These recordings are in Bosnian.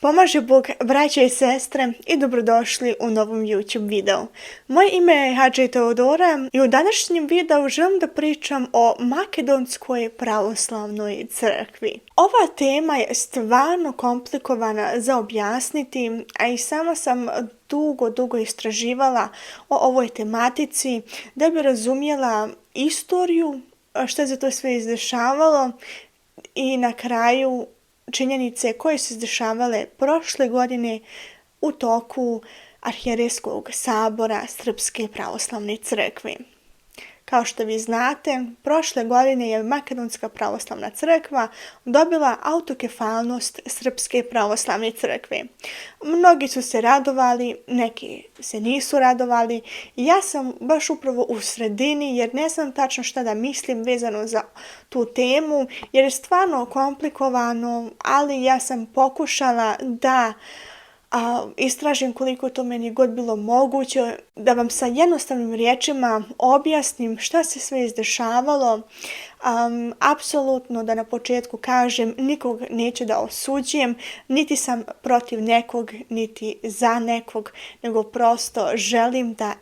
Pomaže Bog, braće i sestre, i dobrodošli u novom YouTube videu. Moje ime je Hadži Teodora i u današnjem videu želim da pričam o Makedonskoj pravoslavnoj crkvi. Ova tema je stvarno komplikovana za objasniti, a i sama sam dugo istraživala o ovoj tematici da bi razumjela istoriju, što se to sve izdešavalo i na kraju činjenice koje su se dešavale prošle godine u toku Arhijerejskog sabora Srpske pravoslavne crkve. Kao što vi znate, prošle godine je Makedonska pravoslavna crkva dobila autokefalnost Srpske pravoslavne crkve. Mnogi su se radovali, neki se nisu radovali. Ja sam baš upravo u sredini jer ne znam tačno šta da mislim vezano za tu temu jer je stvarno komplikovano, ali ja sam pokušala da istražim koliko to meni god bilo moguće, da vam sa jednostavnim riječima objasnim šta se sve izdešavalo. Apsolutno da na početku kažem, nikog neću da osuđujem, niti sam protiv nekog, niti za nekog, nego prosto želim da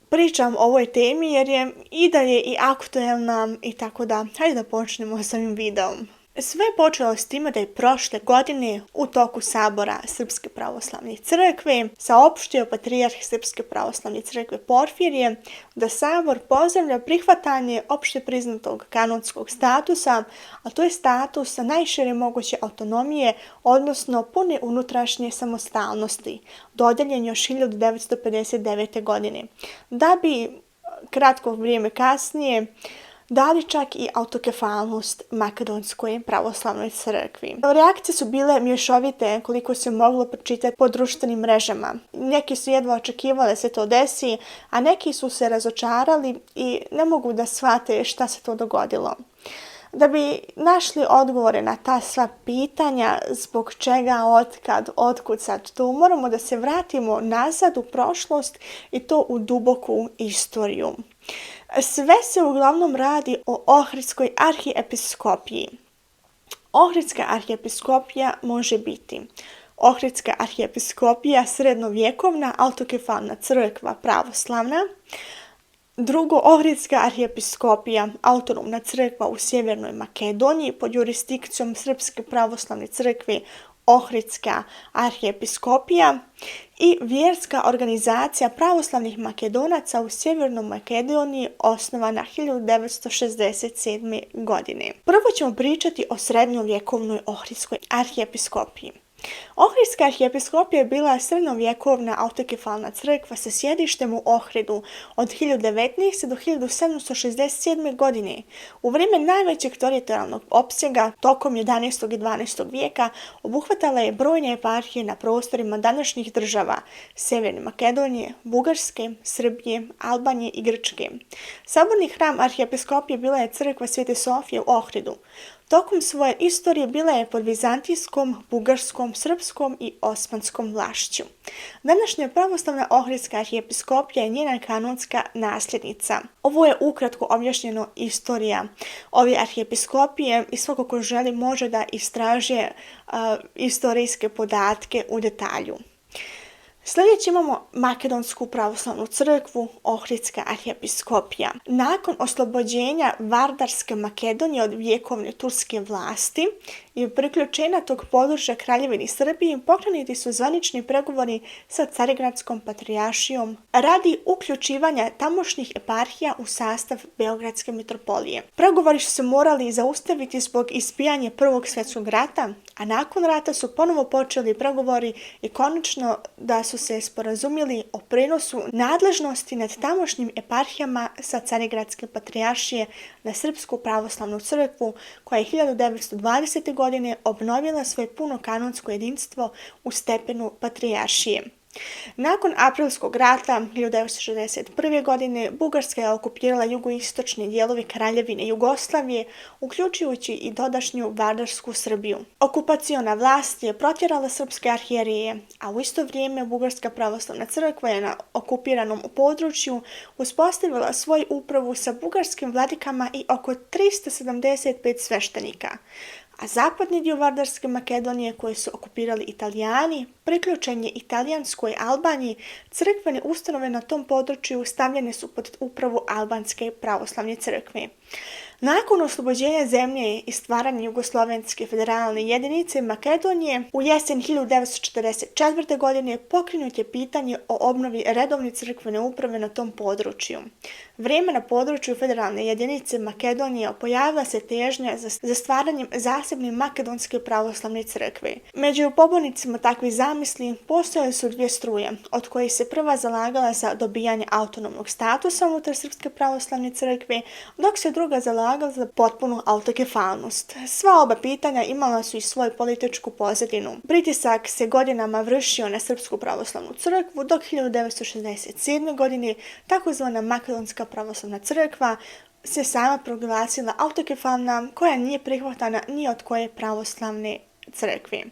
pričam o ovoj temi jer je i dalje i aktuelna i tako da. Hajde da počnemo s ovim videom. Sve je počelo s time da je prošle godine u toku sabora Srpske pravoslavne crkve saopštio patrijarh Srpske pravoslavne crkve Porfirije da sabor pozdravlja prihvatanje opšte priznatog kanonskog statusa, a to je status najšire moguće autonomije, odnosno pune unutrašnje samostalnosti, dodeljen još 1959. godine, da bi kratko vrijeme kasnije dali čak i autokefalnost Makedonskoj pravoslavnoj crkvi. Reakcije su bile mješovite koliko se moglo pročitati po društvenim mrežama. Neki su jedva očekivali da se to desi, a neki su se razočarali i ne mogu da shvate šta se to dogodilo. Da bi našli odgovore na ta sva pitanja, zbog čega, otkad, otkud sad tu, moramo da se vratimo nazad u prošlost i to u duboku istoriju. Sve se uglavnom radi o Ohridskoj arhiepiskopiji. Ohridska arhiepiskopija može biti Ohridska arhiepiskopija srednjovjekovna autokefalna crkva pravoslavna, drugo Ohridska arhiepiskopija autonomna crkva u Sjevernoj Makedoniji pod jurisdikcijom Srpske pravoslavne crkve Ohridska arhiepiskopija i vjerska organizacija pravoslavnih Makedonaca u Sjevernoj Makedoniji osnovana 1967. godine. Prvo ćemo pričati o srednjovjekovnoj Ohridskoj arhiepiskopiji. Ohridska arhiepiskopija je bila srednjovjekovna autokefalna crkva sa sjedištem u Ohridu od 1019. do 1767. godine. U vrijeme najvećeg teritorijalnog opsega tokom 11. i 12. vijeka obuhvatala je brojne eparhije na prostorima današnjih država Sjeverne Makedonije, Bugarske, Srbije, Albanije i Grčke. Saborni hram arhiepiskopije bila je crkva Svete Sofije u Ohridu. Tokom svoje istorije bila je pod vizantijskom, bugarskom, srpskom i osmanskom vlašću. Današnja pravoslavna Ohridska arhiepiskopija je njena kanonska nasljednica. Ovo je ukratko objašnjeno istorija ove arhiepiskopije i svako ko želi može da istraže istorijske podatke u detalju. Sljedeće imamo Makedonsku pravoslavnu crkvu, Ohridska arhiepiskopija. Nakon oslobođenja Vardarske Makedonije od vjekovne turske vlasti i priključenja tog područja Kraljevini Srbiji, pokrenuti su zvanični pregovori sa Carigradskom patrijaršijom radi uključivanja tamošnjih eparhija u sastav Beogradske mitropolije. Pregovori su se morali zaustaviti zbog izbijanja Prvog svjetskog rata, a nakon rata su ponovo počeli pregovori i konačno da su se sporazumjeli o prenosu nadležnosti nad tamošnjim eparhijama sa Carigradske patrijaršije na Srpsku pravoslavnu crkvu, koja je 1920. godine obnovila svoje puno kanonsko jedinstvo u stepenu patrijaršije. Nakon Aprilskog rata 1961. godine Bugarska je okupirala jugoistočne dijelove Kraljevine Jugoslavije, uključujući i dodašnju Vardarsku Srbiju. Okupaciona vlast je protjerala srpske arhijereje, a u isto vrijeme Bugarska pravoslavna crkva je na okupiranom području uspostavila svoju upravu sa bugarskim vladikama i oko 375 sveštenika. a zapadni dio Vardarske Makedonije koje su okupirali Italijani priključen je italijanskoj Albaniji. Crkvene ustanove na tom području stavljene su pod upravu Albanske pravoslavne crkve. Nakon oslobođenja zemlje i stvaranja Jugoslovenske federalne jedinice Makedonije, u jesen 1944. godine pokrenut je pitanje o obnovi redovne crkvene uprave na tom području. Vrijeme na području federalne jedinice Makedonije pojavila se težnja za stvaranjem zasebne makedonske pravoslavne crkve. Među pobornicima takvih zamisli postojale su dvije struje, od kojih se prva zalagala za dobijanje autonomnog statusa unutar Srpske pravoslavne crkve, dok se druga zalagala za potpunu autokefalnost. Sva oba pitanja imala su i svoju političku pozadinu. Pritisak se godinama vršio na Srpsku pravoslavnu crkvu, dok 1967. godine takozvana Makedonska pravoslavna crkva se sama proglasila autokefalna, koja nije prihvatana ni od koje pravoslavne crkve.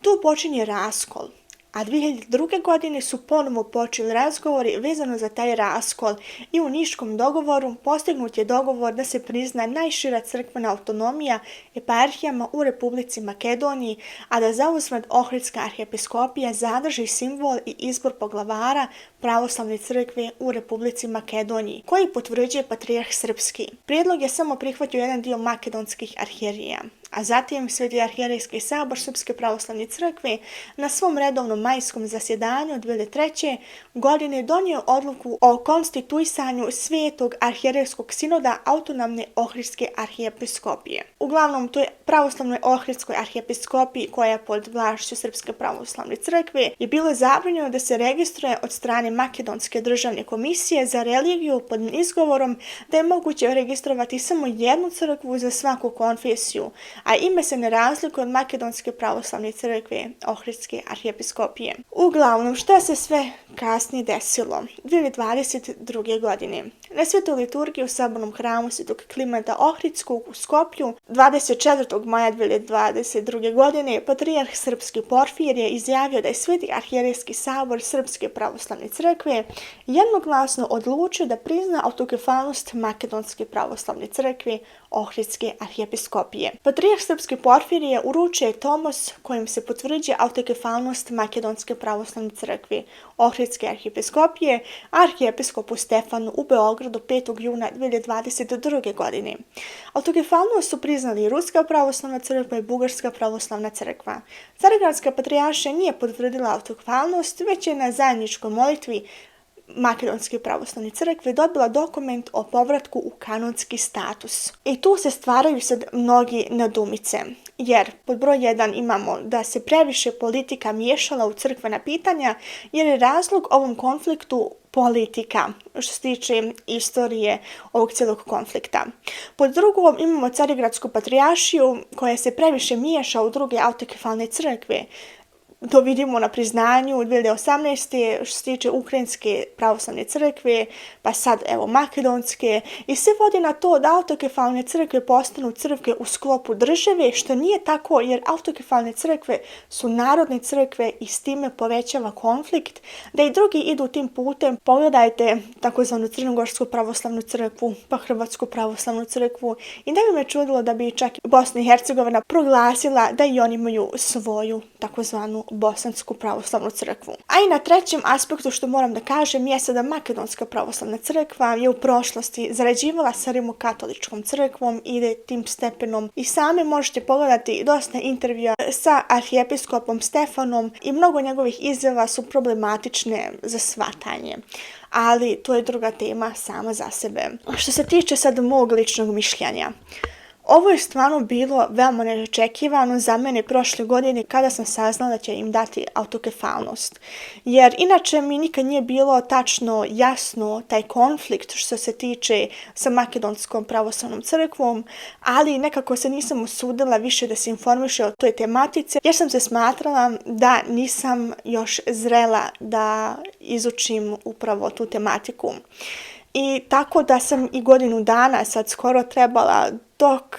Tu počinje raskol, a 2002. godine su ponovo počeli razgovori vezano za taj raskol i u Niškom dogovoru postignut je dogovor da se prizna najšira crkvena autonomija eparhijama u Republici Makedoniji, a da zauzvrat Ohridska arhijepiskopija zadrži simbol i izbor poglavara pravoslavne crkve u Republici Makedoniji, koji potvrđuje patrijarh srpski. Prijedlog je samo prihvatio jedan dio makedonskih arhijerija, a zatim Sveti arhijerejski sabor Srpske pravoslavne crkve na svom redovnom majskom zasjedanju 2003. godine donio odluku o konstituisanju Svetog arhijerejskog sinoda autonomne Ohridske arhijepiskopije. Uglavnom, to je pravoslavnoj Ohridskoj arhijepiskopiji, koja je pod vlašću Srpske pravoslavne crkve, je bilo zabranjeno da se registruje od strane Makedonske državne komisije za religiju pod izgovorom da je moguće registrovati samo jednu crkvu za svaku konfesiju, a ime se ne razlikuje od Makedonske pravoslavne crkve Ohridske arhijepiskopije. Uglavnom, šta se sve kasnije desilo? 2022. godine. Na svetoj liturgiji u sabornom hramu Svetog Klimenta Ohridskog u Skoplju 24. maja 2022. godine patrijarh srpski Porfir je izjavio da je Sveti arhijerejski sabor Srpske pravoslavne crkve jednoglasno odlučio da prizna autokefalnost Makedonske pravoslavne crkve Ohridske arhijepiskopije. Patrijarh srpski Porfir je uručio tomos kojim se potvrđuje autokefalnost Makedonske pravoslavne crkve Ohridske arhijepiskopije arhijepiskopu Stefanu u Beogradu 5. juna 2022. godine. Autokefalnost su priznali i Ruska pravoslavna crkva i Bugarska pravoslavna crkva. Carigradska patrijaršija nije potvrdila autokefalnost, već je na zajedničkoj molitvi Makedonske pravoslavne crkve dobila dokument o povratku u kanonski status. I tu se stvaraju sad mnogi nedumice, jer pod broj 1 imamo da se previše politika miješala u crkvena pitanja, jer je razlog ovom konfliktu politika, što se tiče istorije ovog cijelog konflikta. Pod drugom imamo Carigradsku patrijaršiju koja se previše miješa u druge autokefalne crkve. To vidimo na priznanju 2018. što se tiče Ukrajinske pravoslavne crkve, pa sad evo Makedonske, i sve vodi na to da autokefalne crkve postanu crkve u sklopu države, što nije tako jer autokefalne crkve su narodne crkve i s time povećava konflikt, da i drugi idu tim putem. Pogledajte takozvanu Crnogorsku pravoslavnu crkvu, pa Hrvatsku pravoslavnu crkvu, i ne bi me čudilo da bi čak Bosna i Hercegovina proglasila da i oni imaju svoju takozvanu Bosansku pravoslavnu crkvu. A i na trećem aspektu što moram da kažem jeste da Makedonska pravoslavna crkva je u prošlosti zarađivala sa rimokatoličkom crkvom, ide tim stepenom i sami možete pogledati dosta intervjua sa arhijepiskopom Stefanom i mnogo njegovih izjava su problematične za shvatanje. Ali to je druga tema sama za sebe. Što se tiče sad mog ličnog mišljenja, ovo je stvarno bilo veoma neočekivano za mene prošle godine kada sam saznala da će im dati autokefalnost. Jer inače mi nikad nije bilo tačno jasno taj konflikt što se tiče sa Makedonskom pravoslavnom crkvom, ali nekako se nisam usudila više da se informiše o toj tematici jer sam se smatrala da nisam još zrela da izučim upravo tu tematiku. I tako da sam i godinu dana sad skoro trebala dok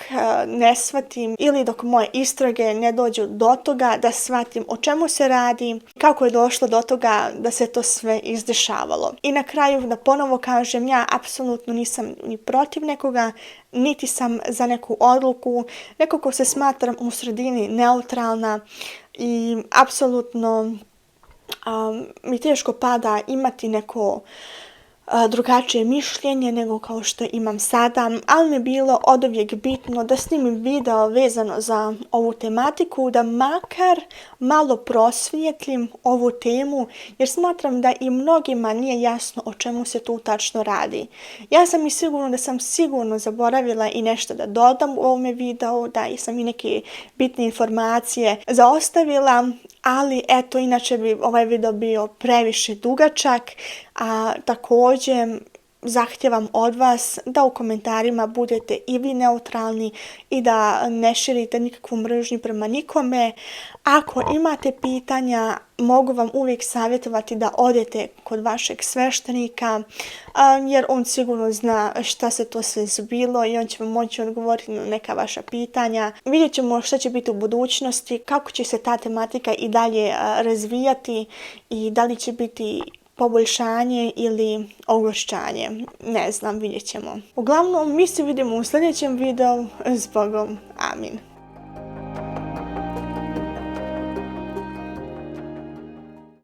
ne shvatim ili dok moje istrage ne dođu do toga da shvatim o čemu se radi, kako je došlo do toga da se to sve izdešavalo. I na kraju da ponovo kažem, ja apsolutno nisam ni protiv nekoga, niti sam za neku odluku, nekako se smatram u sredini neutralna i apsolutno mi teško pada imati neko drugačije mišljenje nego kao što imam sada, ali mi je bilo oduvijek bitno da snimim video vezano za ovu tematiku, da makar malo prosvijetlim ovu temu, jer smatram da i mnogima nije jasno o čemu se tu tačno radi. Ja sam i sigurno da sam sigurno zaboravila i nešto da dodam u ovome videu, da sam i neke bitne informacije zaostavila, ali eto, inače bi ovaj video bio previše dugačak, a također zahtijevam od vas da u komentarima budete i vi neutralni i da ne širite nikakvu mržnju prema nikome. Ako imate pitanja, mogu vam uvijek savjetovati da odete kod vašeg sveštenika, jer on sigurno zna šta se to sve zbilo i on će vam moći odgovoriti na neka vaša pitanja. Vidjet ćemo šta će biti u budućnosti, kako će se ta tematika i dalje razvijati i da li će biti poboljšanje ili ogorčanje. Ne znam, vidjet ćemo. Uglavnom, mi se vidimo u sljedećem videu. S Bogom. Amin.